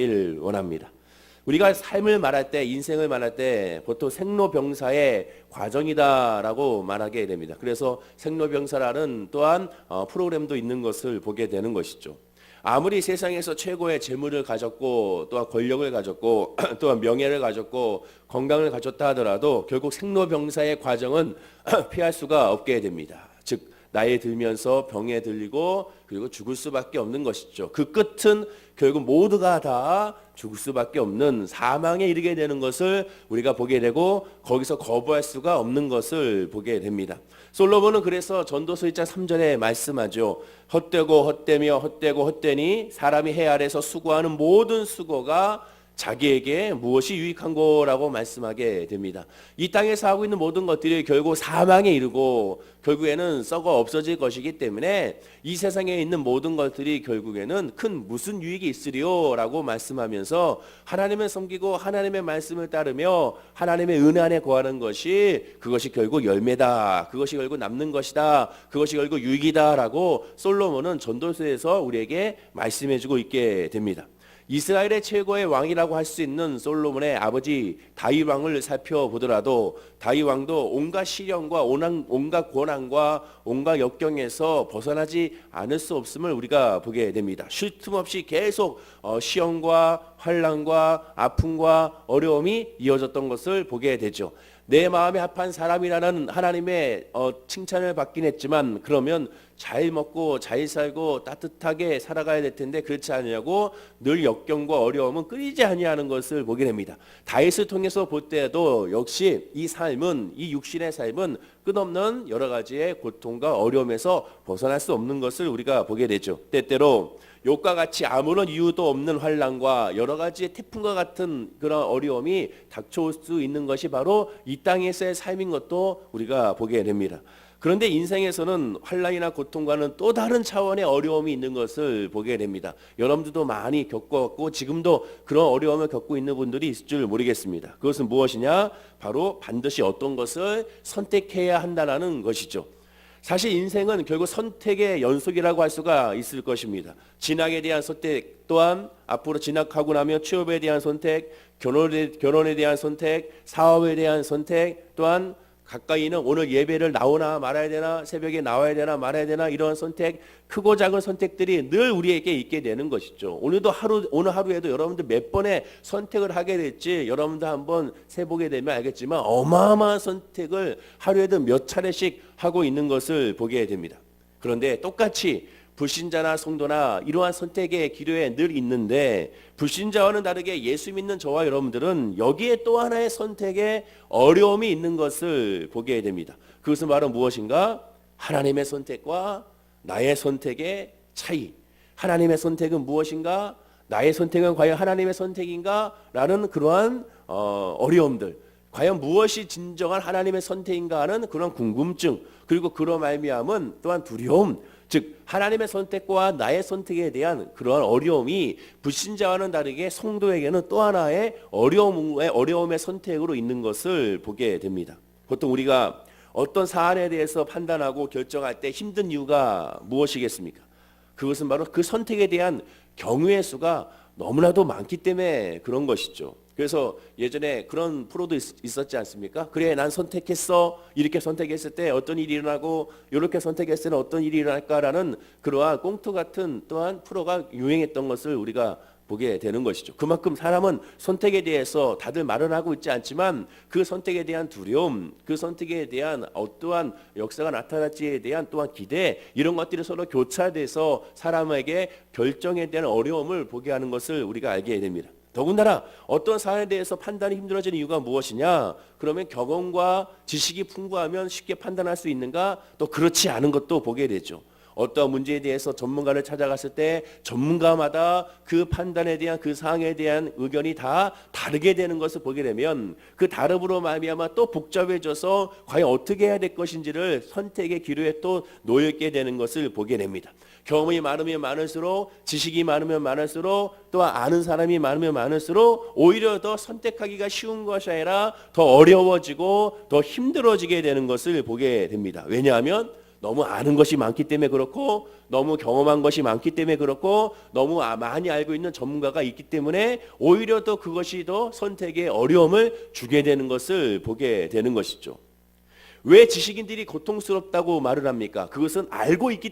일 원합니다. 우리가 삶을 말할 때, 인생을 말할 때 보통 생로병사의 과정이다라고 말하게 됩니다. 그래서 생로병사라는 또한 프로그램도 있는 것을 보게 되는 것이죠. 아무리 세상에서 최고의 재물을 가졌고 또한 권력을 가졌고 또한 명예를 가졌고 건강을 가졌다 하더라도 결국 생로병사의 과정은 피할 수가 없게 됩니다. 즉 나이에 들면서 병에 들리고 그리고 죽을 수밖에 없는 것이죠. 그 끝은 결국 모두가 다 죽을 수밖에 없는 사망에 이르게 되는 것을 우리가 보게 되고 거기서 거부할 수가 없는 것을 보게 됩니다. 솔로몬은 그래서 전도서 1장 3절에 말씀하죠. 헛되고 헛되며 헛되고 헛되니 사람이 해 아래서 수고하는 모든 수고가 자기에게 무엇이 유익한 거라고 말씀하게 됩니다. 이 땅에서 하고 있는 모든 것들이 결국 사망에 이르고 결국에는 썩어 없어질 것이기 때문에 이 세상에 있는 모든 것들이 결국에는 큰 무슨 유익이 있으리요라고 말씀하면서 하나님을 섬기고 하나님의 말씀을 따르며 하나님의 은혜 안에 거하는 것이 그것이 결국 열매다. 그것이 결국 남는 것이다. 그것이 결국 유익이다라고 솔로몬은 전도서에서 우리에게 말씀해주고 있게 됩니다. 이스라엘의 최고의 왕이라고 할 수 있는 솔로몬의 아버지 다윗 왕을 살펴보더라도 다윗 왕도 온갖 시련과 온갖 고난과 온갖 역경에서 벗어나지 않을 수 없음을 우리가 보게 됩니다. 쉴 틈 없이 계속 시험과 환난과 아픔과 어려움이 이어졌던 것을 보게 되죠. 내 마음에 합한 사람이라는 하나님의 칭찬을 받긴 했지만 그러면 잘 먹고 잘 살고 따뜻하게 살아가야 될 텐데 그렇지 않냐고 늘 역경과 어려움은 끊이지 아니하는 것을 보게 됩니다. 다윗을 통해서 볼 때도 역시 이 삶은 이 육신의 삶은 끝없는 여러 가지의 고통과 어려움에서 벗어날 수 없는 것을 우리가 보게 되죠. 때때로 욕과 같이 아무런 이유도 없는 환난과 여러 가지의 태풍과 같은 그런 어려움이 닥쳐올 수 있는 것이 바로 이 땅에서의 삶인 것도 우리가 보게 됩니다. 그런데 인생에서는 환난이나 고통과는 또 다른 차원의 어려움이 있는 것을 보게 됩니다. 여러분들도 많이 겪었고 지금도 그런 어려움을 겪고 있는 분들이 있을 줄 모르겠습니다. 그것은 무엇이냐? 바로 반드시 어떤 것을 선택해야 한다는 것이죠. 사실 인생은 결국 선택의 연속이라고 할 수가 있을 것입니다. 진학에 대한 선택 또한 앞으로 진학하고 나면 취업에 대한 선택, 결혼에 대한 선택, 사업에 대한 선택 또한 가까이는 오늘 예배를 나오나 말아야 되나 새벽에 나와야 되나 말아야 되나 이러한 선택 크고 작은 선택들이 늘 우리에게 있게 되는 것이죠. 오늘 하루에도 여러분들 몇 번의 선택을 하게 될지 여러분들 한번 세보게 되면 알겠지만 어마어마한 선택을 하루에도 몇 차례씩 하고 있는 것을 보게 됩니다. 그런데 똑같이 불신자나 성도나 이러한 선택의 기로에 늘 있는데 불신자와는 다르게 예수 믿는 저와 여러분들은 여기에 또 하나의 선택에 어려움이 있는 것을 보게 됩니다. 그것은 바로 무엇인가? 하나님의 선택과 나의 선택의 차이. 하나님의 선택은 무엇인가? 나의 선택은 과연 하나님의 선택인가? 라는 그러한 어려움들. 과연 무엇이 진정한 하나님의 선택인가 하는 그런 궁금증 그리고 그런 말미암은 또한 두려움 즉 하나님의 선택과 나의 선택에 대한 그러한 어려움이 불신자와는 다르게 성도에게는 또 하나의 어려움의 선택으로 있는 것을 보게 됩니다. 보통 우리가 어떤 사안에 대해서 판단하고 결정할 때 힘든 이유가 무엇이겠습니까? 그것은 바로 그 선택에 대한 경우의 수가 너무나도 많기 때문에 그런 것이죠. 그래서 예전에 그런 프로도 있었지 않습니까? 그래 난 선택했어. 이렇게 선택했을 때 어떤 일이 일어나고 이렇게 선택했을 때는 어떤 일이 일어날까라는 그러한 꽁트 같은 또한 프로가 유행했던 것을 우리가 보게 되는 것이죠. 그만큼 사람은 선택에 대해서 다들 말은 하고 있지 않지만 그 선택에 대한 두려움, 그 선택에 대한 어떠한 역사가 나타날지에 대한 또한 기대 이런 것들이 서로 교차돼서 사람에게 결정에 대한 어려움을 보게 하는 것을 우리가 알게 됩니다. 더군다나 어떤 사안에 대해서 판단이 힘들어지는 이유가 무엇이냐? 그러면 경험과 지식이 풍부하면 쉽게 판단할 수 있는가? 또 그렇지 않은 것도 보게 되죠. 어떤 문제에 대해서 전문가를 찾아갔을 때 전문가마다 그 판단에 대한 그 사항에 대한 의견이 다 다르게 되는 것을 보게 되면 그 다름으로 말미암아 또 복잡해져서 과연 어떻게 해야 될 것인지를 선택의 기로에 또 놓이게 되는 것을 보게 됩니다. 경험이 많으면 많을수록 지식이 많으면 많을수록 또 아는 사람이 많으면 많을수록 오히려 더 선택하기가 쉬운 것이 아니라 더 어려워지고 더 힘들어지게 되는 것을 보게 됩니다. 왜냐하면 너무 아는 것이 많기 때문에 그렇고 너무 경험한 것이 많기 때문에 그렇고 너무 많이 알고 있는 전문가가 있기 때문에 오히려 더 그것이 더 선택에 어려움을 주게 되는 것을 보게 되는 것이죠. 왜 지식인들이 고통스럽다고 말을 합니까? 그것은 알기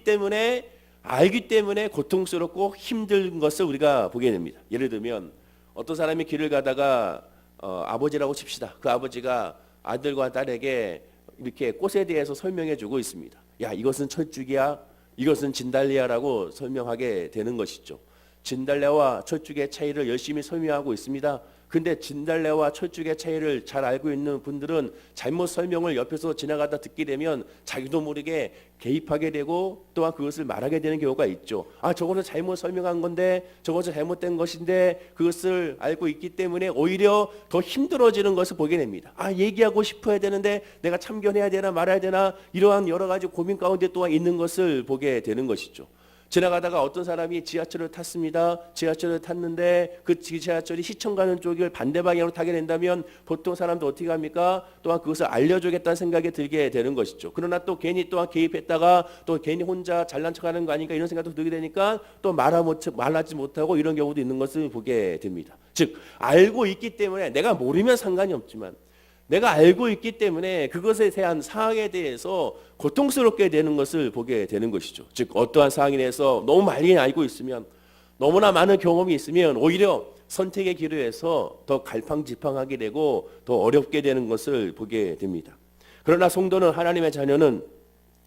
때문에 고통스럽고 힘든 것을 우리가 보게 됩니다. 예를 들면 어떤 사람이 길을 가다가 아버지라고 칩시다. 그 아버지가 아들과 딸에게 이렇게 꽃에 대해서 설명해 주고 있습니다. 야, 이것은 철쭉이야, 이것은 진달래야라고 설명하게 되는 것이죠. 진달래와 철쭉의 차이를 열심히 설명하고 있습니다. 근데 진달래와 철쭉의 차이를 잘 알고 있는 분들은 잘못 설명을 옆에서 지나가다 듣게 되면 자기도 모르게 개입하게 되고 또한 그것을 말하게 되는 경우가 있죠. 아, 저것은 잘못 설명한 건데, 저것은 잘못된 것인데, 그것을 알고 있기 때문에 오히려 더 힘들어지는 것을 보게 됩니다. 아, 얘기하고 싶어야 되는데 내가 참견해야 되나 말아야 되나, 이러한 여러 가지 고민 가운데 또한 있는 것을 보게 되는 것이죠. 지나가다가 어떤 사람이 지하철을 탔습니다. 지하철을 탔는데 그 지하철이 시청 가는 쪽을 반대 방향으로 타게 된다면 보통 사람도 어떻게 합니까? 또한 그것을 알려주겠다는 생각이 들게 되는 것이죠. 그러나 또 괜히 또한 개입했다가 또 괜히 혼자 잘난 척하는 거 아닌가 이런 생각도 들게 되니까 또 말하지 못하고 이런 경우도 있는 것을 보게 됩니다. 즉 알고 있기 때문에 내가 모르면 상관이 없지만 내가 알고 있기 때문에 그것에 대한 사항에 대해서 고통스럽게 되는 것을 보게 되는 것이죠. 즉 어떠한 사항에 대해서 너무 많이 알고 있으면, 너무나 많은 경험이 있으면 오히려 선택의 길에서 더 갈팡질팡하게 되고 더 어렵게 되는 것을 보게 됩니다. 그러나 성도는, 하나님의 자녀는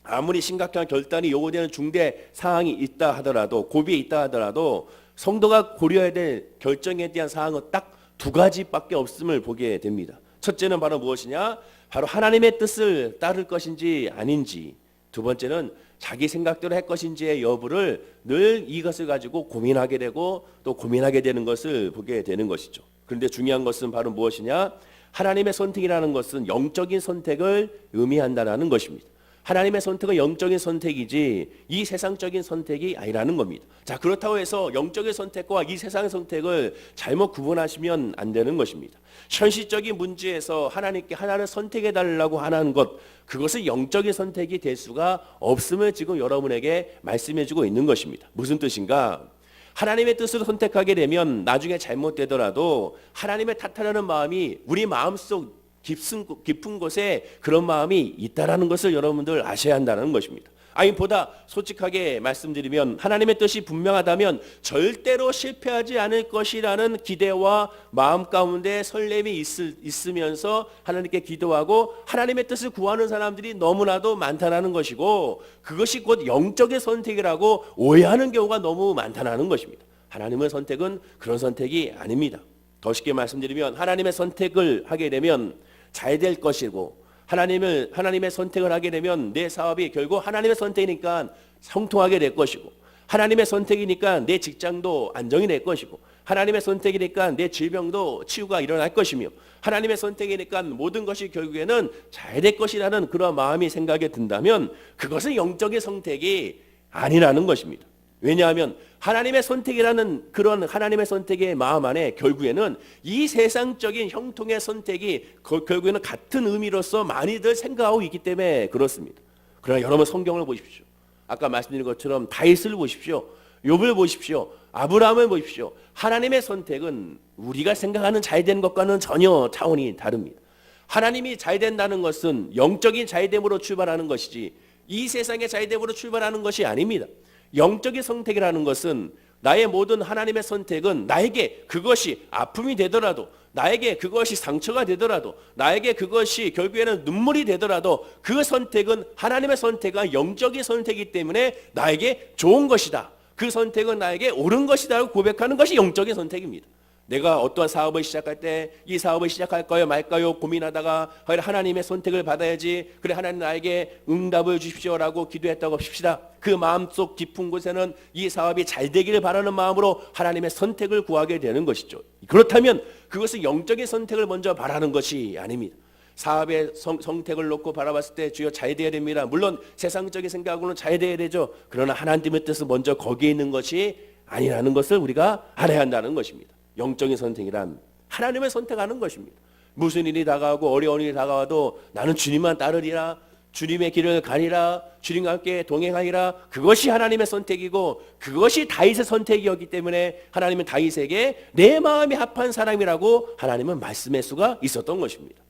아무리 심각한 결단이 요구되는 중대 사항이 있다 하더라도, 고비에 있다 하더라도 성도가 고려해야 될 결정에 대한 사항은 딱 두 가지밖에 없음을 보게 됩니다. 첫째는 바로 무엇이냐? 바로 하나님의 뜻을 따를 것인지 아닌지. 두 번째는 자기 생각대로 할 것인지의 여부를 늘 이것을 가지고 고민하게 되고 또 고민하게 되는 것을 보게 되는 것이죠. 그런데 중요한 것은 바로 무엇이냐? 하나님의 선택이라는 것은 영적인 선택을 의미한다는 것입니다. 하나님의 선택은 영적인 선택이지 이 세상적인 선택이 아니라는 겁니다. 자, 그렇다고 해서 영적인 선택과 이 세상의 선택을 잘못 구분하시면 안 되는 것입니다. 현실적인 문제에서 하나님께 하나를 선택해 달라고 하는 것, 그것은 영적인 선택이 될 수가 없음을 지금 여러분에게 말씀해 주고 있는 것입니다. 무슨 뜻인가? 하나님의 뜻으로 선택하게 되면 나중에 잘못되더라도 하나님의 탓하려는 마음이 우리 마음속 깊은 곳에 그런 마음이 있다라는 것을 여러분들 아셔야 한다는 것입니다. 아니, 보다 솔직하게 말씀드리면 하나님의 뜻이 분명하다면 절대로 실패하지 않을 것이라는 기대와 마음 가운데 설렘이 있으면서 하나님께 기도하고 하나님의 뜻을 구하는 사람들이 너무나도 많다는 것이고, 그것이 곧 영적인 선택이라고 오해하는 경우가 너무 많다는 것입니다. 하나님의 선택은 그런 선택이 아닙니다. 더 쉽게 말씀드리면 하나님의 선택을 하게 되면 잘 될 것이고, 하나님의 선택을 하게 되면 내 사업이 결국 하나님의 선택이니까 형통하게 될 것이고, 하나님의 선택이니까 내 직장도 안정이 될 것이고, 하나님의 선택이니까 내 질병도 치유가 일어날 것이며, 하나님의 선택이니까 모든 것이 결국에는 잘 될 것이라는 그런 마음이 생각이 든다면 그것은 영적인 선택이 아니라는 것입니다. 왜냐하면 하나님의 선택이라는 그런 하나님의 선택의 마음 안에 결국에는 이 세상적인 형통의 선택이 결국에는 같은 의미로서 많이들 생각하고 있기 때문에 그렇습니다. 그러나 여러분 성경을 보십시오. 아까 말씀드린 것처럼 다윗을 보십시오. 욥을 보십시오. 아브라함을 보십시오. 하나님의 선택은 우리가 생각하는 잘 되는 것과는 전혀 차원이 다릅니다. 하나님이 잘 된다는 것은 영적인 잘됨으로 출발하는 것이지 이 세상의 잘됨으로 출발하는 것이 아닙니다. 영적인 선택이라는 것은 나의 모든 하나님의 선택은 나에게 그것이 아픔이 되더라도, 나에게 그것이 상처가 되더라도, 나에게 그것이 결국에는 눈물이 되더라도 그 선택은 하나님의 선택과 영적인 선택이기 때문에 나에게 좋은 것이다, 그 선택은 나에게 옳은 것이다 라고 고백하는 것이 영적인 선택입니다. 내가 어떠한 사업을 시작할 때 이 사업을 시작할까요 말까요 고민하다가 하나님의 선택을 받아야지, 그래 하나님 나에게 응답을 주십시오라고 기도했다고 합시다. 그 마음속 깊은 곳에는 이 사업이 잘 되기를 바라는 마음으로 하나님의 선택을 구하게 되는 것이죠. 그렇다면 그것은 영적인 선택을 먼저 바라는 것이 아닙니다. 사업의 선택을 놓고 바라봤을 때 주여 잘 돼야 됩니다. 물론 세상적인 생각으로는 잘 돼야 되죠. 그러나 하나님의 뜻은 먼저 거기에 있는 것이 아니라는 것을 우리가 알아야 한다는 것입니다. 영적인 선택이란 하나님을 선택하는 것입니다. 무슨 일이 다가오고 어려운 일이 다가와도 나는 주님만 따르리라, 주님의 길을 가리라, 주님과 함께 동행하리라. 그것이 하나님의 선택이고 그것이 다윗의 선택이었기 때문에 하나님은 다윗에게 내 마음에 합한 사람이라고 하나님은 말씀할 수가 있었던 것입니다.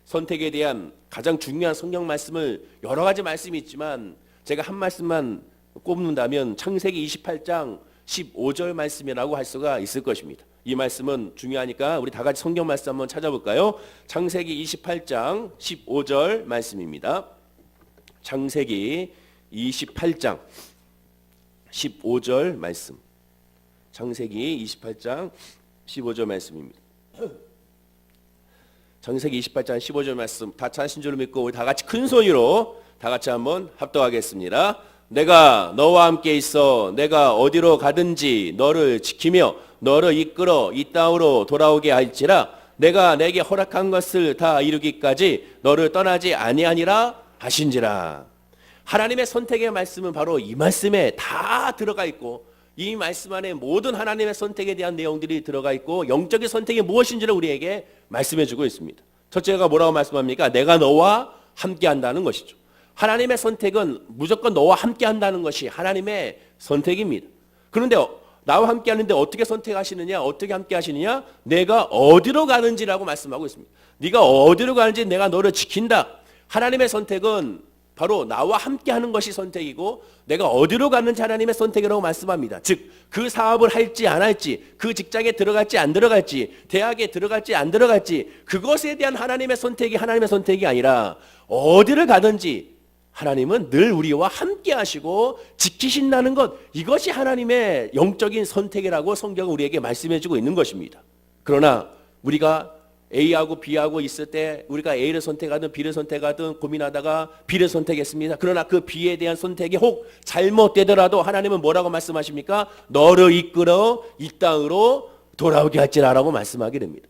선택에 대한 가장 중요한 성경 말씀을 여러 가지 말씀이 있지만 제가 한 말씀만 꼽는다면 창세기 28장 15절 말씀이라고 할 수가 있을 것입니다. 이 말씀은 중요하니까 우리 다 같이 성경 말씀 한번 찾아볼까요? 창세기 28장 15절 말씀입니다. 창세기 28장 15절 말씀. 창세기 28장 15절 말씀입니다. 창세기 28장 15절 말씀 다 찾으신 줄 믿고 우리 다 같이 큰 소리로 다 같이 한번 합독하겠습니다. 내가 너와 함께 있어 내가 어디로 가든지 너를 지키며 너를 이끌어 이 땅으로 돌아오게 할지라 내가 내게 허락한 것을 다 이루기까지 너를 떠나지 아니하니라 하신지라. 하나님의 선택의 말씀은 바로 이 말씀에 다 들어가 있고 이 말씀 안에 모든 하나님의 선택에 대한 내용들이 들어가 있고 영적인 선택이 무엇인지를 우리에게 말씀해 주고 있습니다. 첫째가 뭐라고 말씀합니까? 내가 너와 함께 한다는 것이죠. 하나님의 선택은 무조건 너와 함께 한다는 것이 하나님의 선택입니다. 그런데 나와 함께 하는데 어떻게 선택하시느냐? 어떻게 함께 하시느냐? 내가 어디로 가는지라고 말씀하고 있습니다. 네가 어디로 가는지 내가 너를 지킨다. 하나님의 선택은 바로 나와 함께 하는 것이 선택이고 내가 어디로 가는지 하나님의 선택이라고 말씀합니다. 즉 그 사업을 할지 안 할지, 그 직장에 들어갈지 안 들어갈지, 대학에 들어갈지 안 들어갈지, 그것에 대한 하나님의 선택이 하나님의 선택이 아니라 어디를 가든지 하나님은 늘 우리와 함께 하시고 지키신다는 것, 이것이 하나님의 영적인 선택이라고 성경은 우리에게 말씀해 주고 있는 것입니다. 그러나 우리가 A하고 B하고 있을 때 우리가 A를 선택하든 B를 선택하든 고민하다가 B를 선택했습니다. 그러나 그 B에 대한 선택이 혹 잘못되더라도 하나님은 뭐라고 말씀하십니까? 너를 이끌어 이 땅으로 돌아오게 할지라라고 말씀하게 됩니다.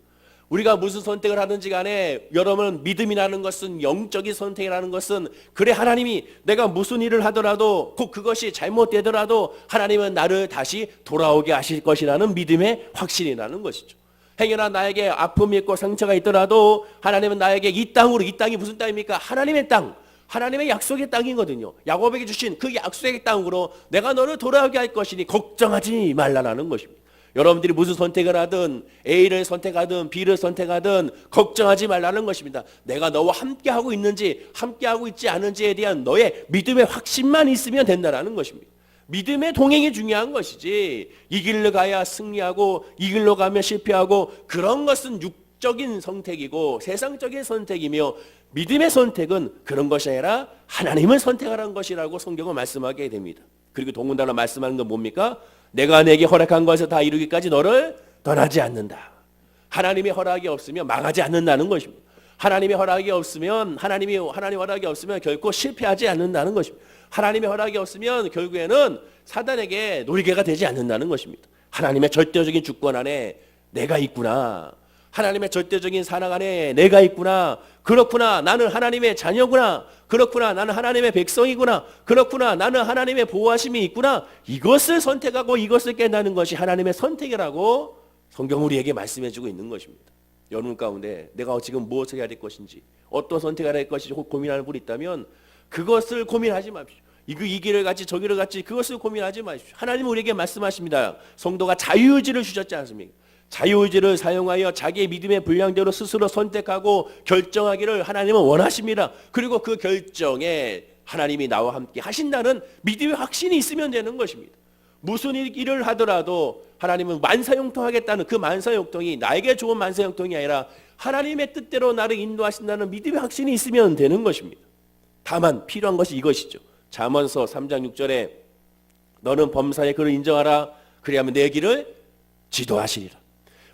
우리가 무슨 선택을 하든지 간에 여러분 믿음이라는 것은 영적인 선택이라는 것은 그래 하나님이 내가 무슨 일을 하더라도 꼭 그것이 잘못되더라도 하나님은 나를 다시 돌아오게 하실 것이라는 믿음의 확신이라는 것이죠. 행여나 나에게 아픔이 있고 상처가 있더라도 하나님은 나에게 이 땅으로, 이 땅이 무슨 땅입니까? 하나님의 땅, 하나님의 약속의 땅이거든요. 야곱에게 주신 그 약속의 땅으로 내가 너를 돌아오게 할 것이니 걱정하지 말라라는 것입니다. 여러분들이 무슨 선택을 하든 A를 선택하든 B를 선택하든 걱정하지 말라는 것입니다. 내가 너와 함께하고 있는지 함께하고 있지 않은지에 대한 너의 믿음의 확신만 있으면 된다는 것입니다. 믿음의 동행이 중요한 것이지 이 길로 가야 승리하고 이 길로 가면 실패하고 그런 것은 육적인 선택이고 세상적인 선택이며 믿음의 선택은 그런 것이 아니라 하나님을 선택하라는 것이라고 성경은 말씀하게 됩니다. 그리고 더군다나 말씀하는 건 뭡니까? 내가 내게 허락한 것을 다 이루기까지 너를 떠나지 않는다. 하나님의 허락이 없으면 망하지 않는다는 것입니다. 하나님의 허락이 없으면 하나님의 허락이 없으면 결코 실패하지 않는다는 것입니다. 하나님의 허락이 없으면 결국에는 사단에게 놀개가 되지 않는다는 것입니다. 하나님의 절대적인 주권 안에 내가 있구나. 하나님의 절대적인 사랑 안에 내가 있구나. 그렇구나. 나는 하나님의 자녀구나. 그렇구나. 나는 하나님의 백성이구나. 그렇구나. 나는 하나님의 보호하심이 있구나. 이것을 선택하고 이것을 깨닫는 것이 하나님의 선택이라고 성경 우리에게 말씀해주고 있는 것입니다. 여러분 가운데 내가 지금 무엇을 해야 될 것인지 어떤 선택을 해야 될 것인지 고민하는 분이 있다면 그것을 고민하지 마십시오. 이 길을 같이 저 길을 같이 그것을 고민하지 마십시오. 하나님은 우리에게 말씀하십니다. 성도가 자유의지를 주셨지 않습니까? 자유의지를 사용하여 자기의 믿음의 분량대로 스스로 선택하고 결정하기를 하나님은 원하십니다. 그리고 그 결정에 하나님이 나와 함께 하신다는 믿음의 확신이 있으면 되는 것입니다. 무슨 일을 하더라도 하나님은 만사형통하겠다는 그 만사형통이 나에게 좋은 만사형통이 아니라 하나님의 뜻대로 나를 인도하신다는 믿음의 확신이 있으면 되는 것입니다. 다만 필요한 것이 이것이죠. 잠언서 3장 6절에 너는 범사의 그를 인정하라. 그리하면 내 길을 지도하시리라.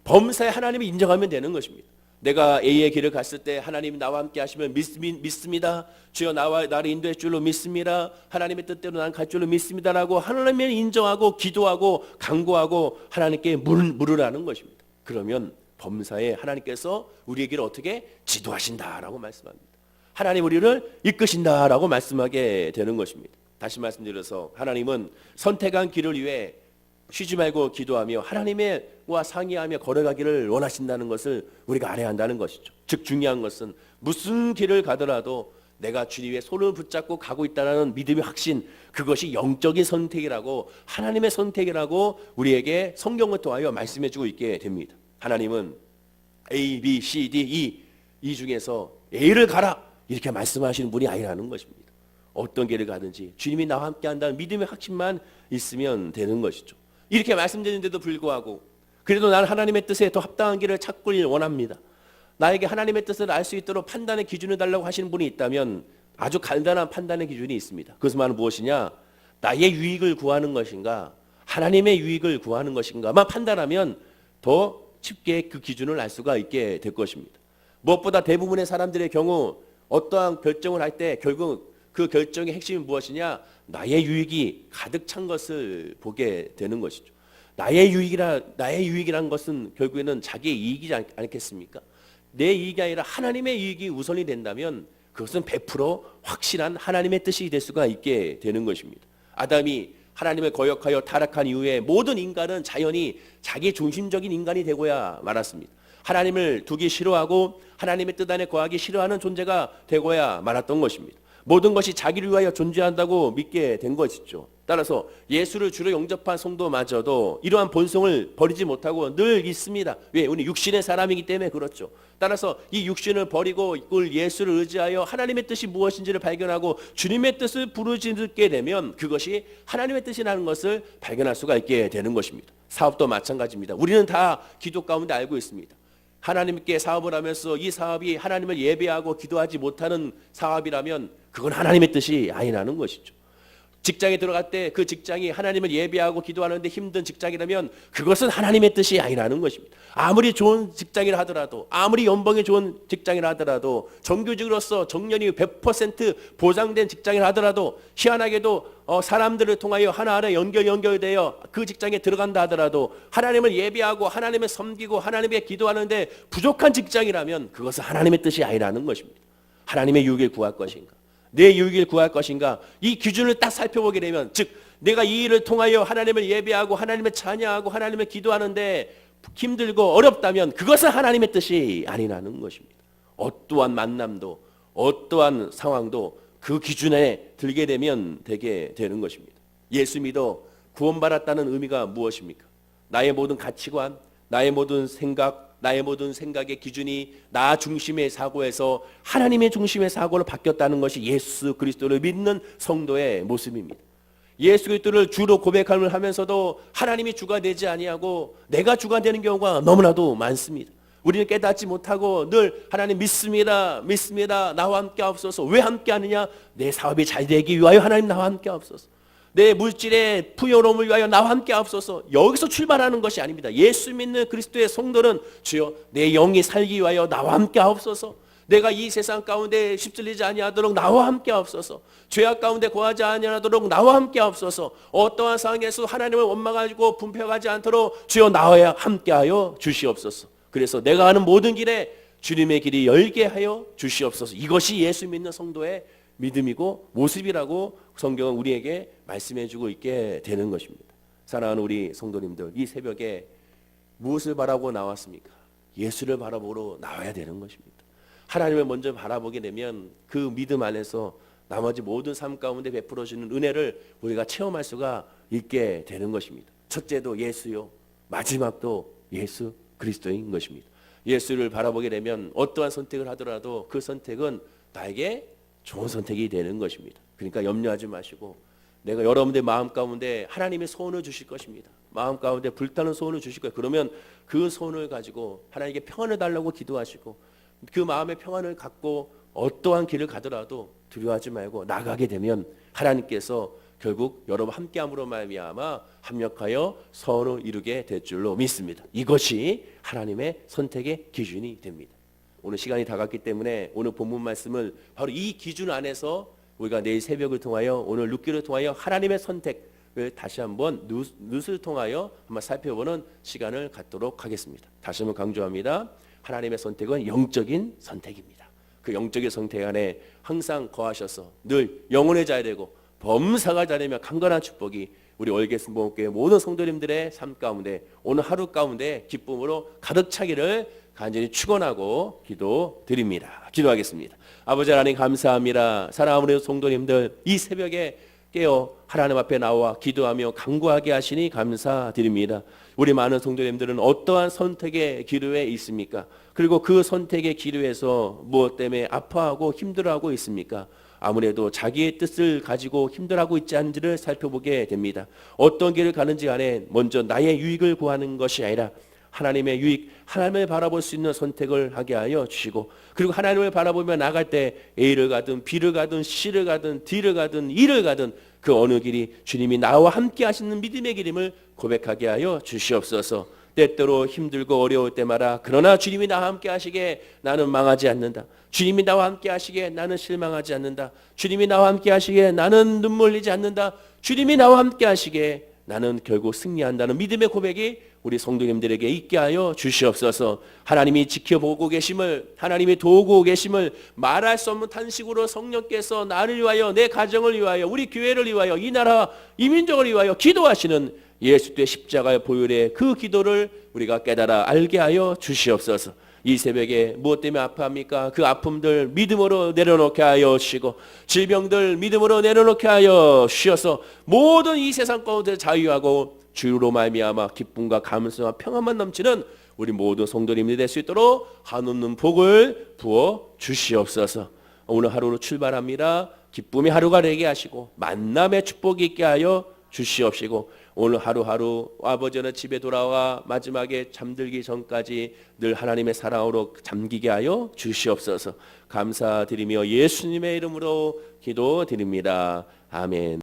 범사에 하나님을 인정하면 되는 것입니다. 내가 A의 길을 갔을 때 하나님이 나와 함께 하시면 믿습니다. 주여 나를 인도할 줄로 믿습니다. 하나님의 뜻대로 난 갈 줄로 믿습니다라고 하나님을 인정하고 기도하고 간구하고 하나님께 물으라는 것입니다. 그러면 범사에 하나님께서 우리의 길을 어떻게 지도하신다라고 말씀합니다. 하나님 우리를 이끄신다라고 말씀하게 되는 것입니다. 다시 말씀드려서 하나님은 선택한 길을 위해 쉬지 말고 기도하며 하나님과 상의하며 걸어가기를 원하신다는 것을 우리가 알아야 한다는 것이죠. 즉 중요한 것은 무슨 길을 가더라도 내가 주님의 손을 붙잡고 가고 있다는 믿음의 확신, 그것이 영적인 선택이라고, 하나님의 선택이라고 우리에게 성경을 통하여 말씀해 주고 있게 됩니다. 하나님은 A, B, C, D, E 이 중에서 A를 가라 이렇게 말씀하시는 분이 아니라는 것입니다. 어떤 길을 가든지 주님이 나와 함께 한다는 믿음의 확신만 있으면 되는 것이죠. 이렇게 말씀드리는데도 불구하고 그래도 나는 하나님의 뜻에 더 합당한 길을 찾길 원합니다. 나에게 하나님의 뜻을 알 수 있도록 판단의 기준을 달라고 하시는 분이 있다면 아주 간단한 판단의 기준이 있습니다. 그것은 무엇이냐? 나의 유익을 구하는 것인가, 하나님의 유익을 구하는 것인가만 판단하면 더 쉽게 그 기준을 알 수가 있게 될 것입니다. 무엇보다 대부분의 사람들의 경우 어떠한 결정을 할 때 결국 그 결정의 핵심이 무엇이냐? 나의 유익이 가득 찬 것을 보게 되는 것이죠. 나의 유익이란 것은 결국에는 자기의 이익이지 않겠습니까? 내 이익이 아니라 하나님의 이익이 우선이 된다면 그것은 100% 확실한 하나님의 뜻이 될 수가 있게 되는 것입니다. 아담이 하나님을 거역하여 타락한 이후에 모든 인간은 자연히 자기 중심적인 인간이 되고야 말았습니다. 하나님을 두기 싫어하고 하나님의 뜻 안에 거하기 싫어하는 존재가 되고야 말았던 것입니다. 모든 것이 자기를 위하여 존재한다고 믿게 된 것이죠. 따라서 예수를 주로 영접한 성도마저도 이러한 본성을 버리지 못하고 늘 있습니다. 왜? 우리 육신의 사람이기 때문에 그렇죠. 따라서 이 육신을 버리고 이걸 예수를 의지하여 하나님의 뜻이 무엇인지를 발견하고 주님의 뜻을 부르짖게 되면 그것이 하나님의 뜻이라는 것을 발견할 수가 있게 되는 것입니다. 사업도 마찬가지입니다. 우리는 다 기도 가운데 알고 있습니다. 하나님께 사업을 하면서 이 사업이 하나님을 예배하고 기도하지 못하는 사업이라면 그건 하나님의 뜻이 아니라는 것이죠. 직장에 들어갈 때 그 직장이 하나님을 예배하고 기도하는데 힘든 직장이라면 그것은 하나님의 뜻이 아니라는 것입니다. 아무리 좋은 직장이라 하더라도, 아무리 연봉이 좋은 직장이라 하더라도, 정규직으로서 정년이 100% 보장된 직장이라 하더라도, 희한하게도 사람들을 통하여 하나하나 연결되어 그 직장에 들어간다 하더라도 하나님을 예배하고 하나님을 섬기고 하나님께 기도하는데 부족한 직장이라면 그것은 하나님의 뜻이 아니라는 것입니다. 하나님의 유익을 구할 것인가, 내 유익을 구할 것인가, 이 기준을 딱 살펴보게 되면, 즉 내가 이 일을 통하여 하나님을 예배하고 하나님을 찬양하고 하나님을 기도하는데 힘들고 어렵다면 그것은 하나님의 뜻이 아니라는 것입니다. 어떠한 만남도 어떠한 상황도 그 기준에 들게 되면 되게 되는 것입니다. 예수 믿어 구원받았다는 의미가 무엇입니까? 나의 모든 가치관, 나의 모든 생각, 나의 모든 생각의 기준이 나 중심의 사고에서 하나님의 중심의 사고로 바뀌었다는 것이 예수 그리스도를 믿는 성도의 모습입니다. 예수 그리스도를 주로 고백함을 하면서도 하나님이 주가 되지 아니하고 내가 주가 되는 경우가 너무나도 많습니다. 우리는 깨닫지 못하고 늘 하나님 믿습니다, 나와 함께 하옵소서. 왜 함께 하느냐? 내 사업이 잘 되기 위하여 하나님 나와 함께 하옵소서. 내 물질의 풍요로움을 위하여 나와 함께 하옵소서. 여기서 출발하는 것이 아닙니다. 예수 믿는 그리스도의 성도는 주여 내 영이 살기 위하여 나와 함께 하옵소서. 내가 이 세상 가운데 휩쓸리지 아니하도록 나와 함께 하옵소서. 죄악 가운데 거하지 아니하도록 나와 함께 하옵소서. 어떠한 상황에서 하나님을 원망하고 분평하지 않도록 주여 나와 함께 하여 주시옵소서. 그래서 내가 하는 모든 길에 주님의 길이 열게 하여 주시옵소서. 이것이 예수 믿는 성도의 믿음이고 모습이라고 성경은 우리에게 말씀해주고 있게 되는 것입니다. 사랑하는 우리 성도님들, 이 새벽에 무엇을 바라고 나왔습니까? 예수를 바라보러 나와야 되는 것입니다. 하나님을 먼저 바라보게 되면 그 믿음 안에서 나머지 모든 삶 가운데 베풀어주는 은혜를 우리가 체험할 수가 있게 되는 것입니다. 첫째도 예수요, 마지막도 예수 그리스도인 것입니다. 예수를 바라보게 되면 어떠한 선택을 하더라도 그 선택은 나에게 좋은 선택이 되는 것입니다. 그러니까 염려하지 마시고, 내가 여러분들 마음 가운데 하나님의 소원을 주실 것입니다. 마음 가운데 불타는 소원을 주실 거예요. 그러면 그 소원을 가지고 하나님께 평안을 달라고 기도하시고, 그 마음의 평안을 갖고 어떠한 길을 가더라도 두려워하지 말고 나가게 되면 하나님께서 결국 여러분 함께함으로 말미암아 합력하여 선을 이루게 될 줄로 믿습니다. 이것이 하나님의 선택의 기준이 됩니다. 오늘 시간이 다갔기 때문에 오늘 본문 말씀을 바로 이 기준 안에서 우리가 내일 새벽을 통하여 오늘 룻기를 통하여 하나님의 선택을 다시 한번 룻을 통하여 한번 살펴보는 시간을 갖도록 하겠습니다. 다시 한번 강조합니다. 하나님의 선택은 영적인 선택입니다. 그 영적인 선택 안에 항상 거하셔서 늘 영혼의 자야 되고 범사가 자되며 강건한 축복이 우리 월계승복음교회 모든 성도님들의 삶 가운데 오늘 하루 가운데 기쁨으로 가득 차기를 간절히 축원하고 기도드립니다. 기도하겠습니다. 아버지 하나님 감사합니다. 사랑하는 성도님들 이 새벽에 깨어 하나님 앞에 나와 기도하며 간구하게 하시니 감사드립니다. 우리 많은 성도님들은 어떠한 선택의 기로에 있습니까? 그리고 그 선택의 기로에서 무엇 때문에 아파하고 힘들어하고 있습니까? 아무래도 자기의 뜻을 가지고 힘들어하고 있지 않은지를 살펴보게 됩니다. 어떤 길을 가는지 간에 먼저 나의 유익을 구하는 것이 아니라 하나님의 유익, 하나님을 바라볼 수 있는 선택을 하게 하여 주시고, 그리고 하나님을 바라보며 나갈 때 A를 가든 B를 가든 C를 가든 D를 가든 E를 가든 그 어느 길이 주님이 나와 함께 하시는 믿음의 길임을 고백하게 하여 주시옵소서. 때때로 힘들고 어려울 때마다 그러나 주님이 나와 함께 하시기에 나는 망하지 않는다. 주님이 나와 함께 하시기에 나는 실망하지 않는다. 주님이 나와 함께 하시기에 나는 눈물 흘리지 않는다. 주님이 나와 함께 하시기에 나는 결국 승리한다는 믿음의 고백이 우리 성도님들에게 있게 하여 주시옵소서. 하나님이 지켜보고 계심을, 하나님이 도우고 계심을 말할 수 없는 탄식으로 성령께서 나를 위하여, 내 가정을 위하여, 우리 교회를 위하여, 이 나라, 이 민족을 위하여 기도하시는 예수의 십자가의 보혈의 그 기도를 우리가 깨달아 알게 하여 주시옵소서. 이 새벽에 무엇 때문에 아파합니까? 그 아픔들 믿음으로 내려놓게 하여 주시고, 질병들 믿음으로 내려놓게 하여 주셔서 모든 이 세상 가운데 자유하고 주로 말미암아 기쁨과 감사와 평안만 넘치는 우리 모든 성도님들이 될 수 있도록 한없는 복을 부어 주시옵소서. 오늘 하루로 출발합니다. 기쁨의 하루가 되게 하시고 만남의 축복이 있게 하여 주시옵시고, 오늘 하루하루 아버지는 집에 돌아와 마지막에 잠들기 전까지 늘 하나님의 사랑으로 잠기게 하여 주시옵소서. 감사드리며 예수님의 이름으로 기도드립니다. 아멘.